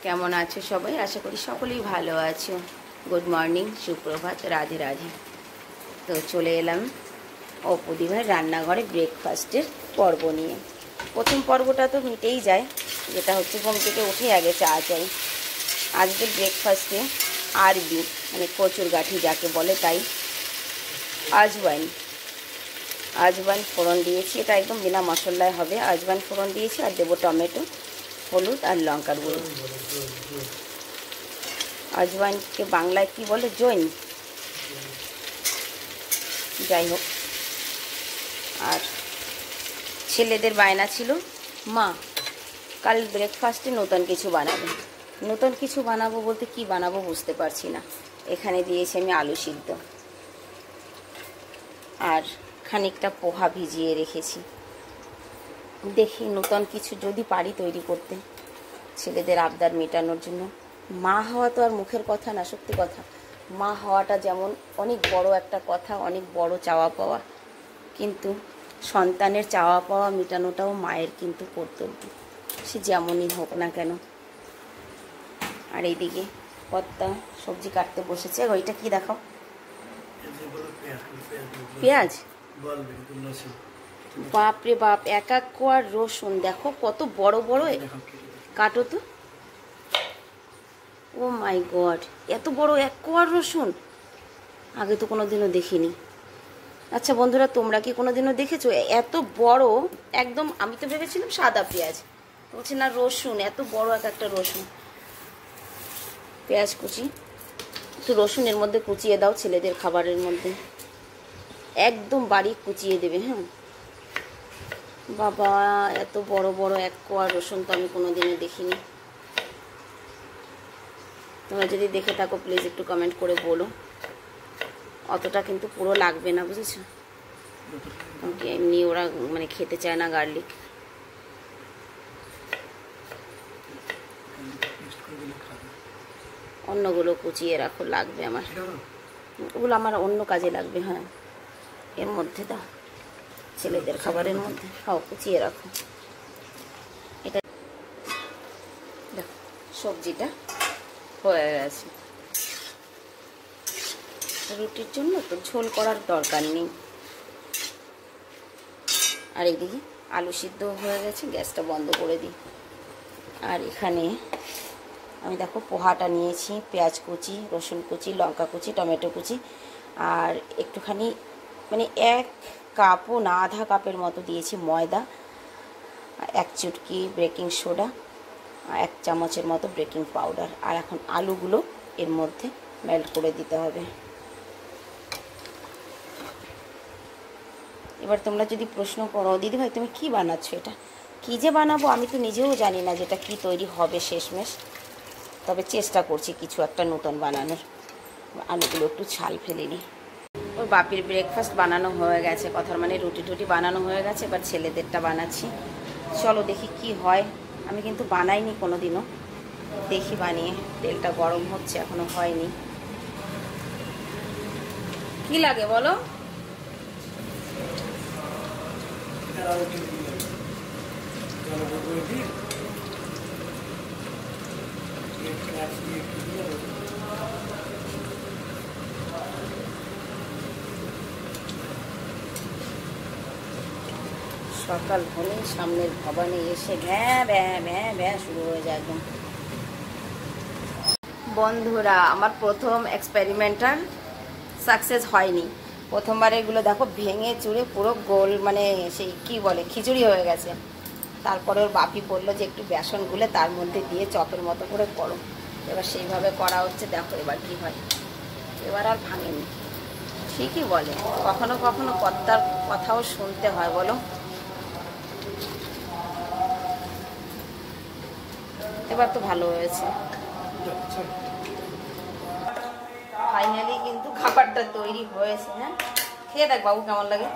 কেমন আছো সবাই? আশা করি সকলেই ভালো আছো। গুড মর্নিং, সুপ্রভাত, রাধে রাধে। তো চলে এলাম অপুদি ভাই রান্নাঘরে ব্রেকফাস্টের পর্ব নিয়ে। প্রথম পর্বটা তো মিটেই যায়, যেটা হচ্ছে ঘুম থেকে উঠে আগে চা চাই। আজকের ব্রেকফাস্টে আরবি মানে কচুর গাঠি যাকে বলে, তাই আজওয়াইন ফোড়ন দিয়েছি। এটা একদম বিনা মশলায় হবে। আজওয়াইন ফোড়ন দিয়েছি আর দেবো টমেটো, হলুদ আর লঙ্কার গুঁড়ো। আজওয়াইনকে বাংলায় কি বলে? জৈন, যাই হোক। আর ছেলেদের বায়না ছিল, মা কাল ব্রেকফাস্টে নতুন কিছু বানাবো। নতুন কিছু বানাবো বলতে কি বানাবো বুঝতে পারছি না। এখানে দিয়েছি আমি আলু সিদ্ধ আর খানিকটা পোহা ভিজিয়ে রেখেছি। দেখি নতুন কিছু যদি পারি তৈরি করতে, ছেলেদের আবদার মেটানোর জন্য। মা হওয়া তো আর মুখের কথা না, সত্যি কথা। মা হওয়াটা যেমন অনেক বড় একটা কথা, অনেক বড় চাওয়া পাওয়া, কিন্তু সন্তানের চাওয়া পাওয়া মেটানোটাও মায়ের কিন্তু কর্তব্য, সে যেমনই হোক না কেন। আর এইদিকে কর্তা সবজি কাটতে বসেছে। ওইটা কি দেখাও? পেঁয়াজ। বাপরে বাপ, এক এক কোয়ার রসুন দেখো, কত বড় বড়। কাটো তো। ও মাই গড, এত বড় এক কোয়ার রসুন আগে তো কোনোদিনও দেখিনি। আচ্ছা বন্ধুরা, তোমরা কি কোনোদিনও দেখেছো এত বড়? একদম, আমি তো ভেবেছিলাম সাদা পেঁয়াজ, বলছি না রসুন, এত বড় এক একটা রসুন। পেঁয়াজ কুচি, একটু রসুন এর মধ্যে কুচিয়ে দাও, ছেলেদের খাবারের মধ্যে একদম বারিক কুচিয়ে দেবে। হ্যাঁ বাবা, এত বড় বড় এক কোয়া রসুন তো আমি কোনোদিনও দেখিনি। তোমরা যদি দেখে থাকো প্লিজ একটু কমেন্ট করে বলো। অতটা কিন্তু পুরো লাগবে না, বুঝেছো? এমনি ওরা মানে খেতে চায় না গার্লিক। অন্যগুলো কুচিয়ে রাখো, লাগবে আমার। ওগুলো আমার অন্য কাজে লাগবে। হ্যাঁ, এর মধ্যে দাও, ছেলেদের খাবারের মধ্যে খাও, কুচিয়ে রাখো। এটা দেখো, সবজিটা হয়ে গেছে। রুটির জন্য তো ঝোল করার দরকার নেই। আর এইদিকে আলু সিদ্ধ হয়ে গেছে, গ্যাসটা বন্ধ করে দিই। আর এখানে আমি দেখো পোহাটা নিয়েছি, পেঁয়াজ কুচি, রসুন কুচি, লঙ্কা কুচি, টমেটো কুচি, আর একটুখানি মানে 1 কাপও না, আধা কাপের মতো দিয়েছি ময়দা, 1 চুটকি বেকিং সোডা, 1 চামচের মতো বেকিং পাউডার। আর এখন আলুগুলো এর মধ্যে মেল্ট করে দিতে হবে। এবার তোমরা যদি প্রশ্ন করো, দিদিভাই তুমি কি বানাচ্ছ, এটা কী যে বানাবো আমি তো নিজেও জানি না যেটা কি তৈরি হবে শেষমেশ, তবে চেষ্টা করছি কিছু একটা নতুন বানানোর। আলুগুলো একটু ছাল ফেলে নিই। ওর বাপির ব্রেকফাস্ট বানানো হয়ে গেছে, কথার মানে রুটি টুটি বানানো হয়ে গেছে। এবার ছেলেদেরটা বানাচ্ছি। চলো দেখি কি হয়। আমি কিন্তু বানাইনি কোনো দিনও, দেখি বানিয়ে। তেলটা গরম হচ্ছে, এখনো হয়নি। কি লাগে বলো? সকাল হলেই সামনের ভবানে এসে ভ্যাঁ ভ্যাঁ ভ্যাঁ ভ্যাঁ শুরু হয়ে যায় একদম। বন্ধুরা, আমার প্রথম এক্সপেরিমেন্টাল সাকসেস হয়নি। প্রথমবার এগুলো দেখো ভেঙে চুরে পুরো গোল, মানে সেই কি বলে খিচুড়ি হয়ে গেছে। তারপরে ওর বাপি বললো যে একটু বেসন গুলে তার মধ্যে দিয়ে চপের মতো করে করো। এবার সেইভাবে করা হচ্ছে, দেখো এবার কি হয়। এবার আর ভাঙেনি, ঠিকই বলে। কখনো কখনো কর্তার কথাও শুনতে হয় বলো। এবার তো ভালো হয়েছে। ফাইনালি কিন্তু খাবারটা তৈরি হয়েছে। হ্যাঁ, খেয়ে দেখ বাবু কেমন লাগে।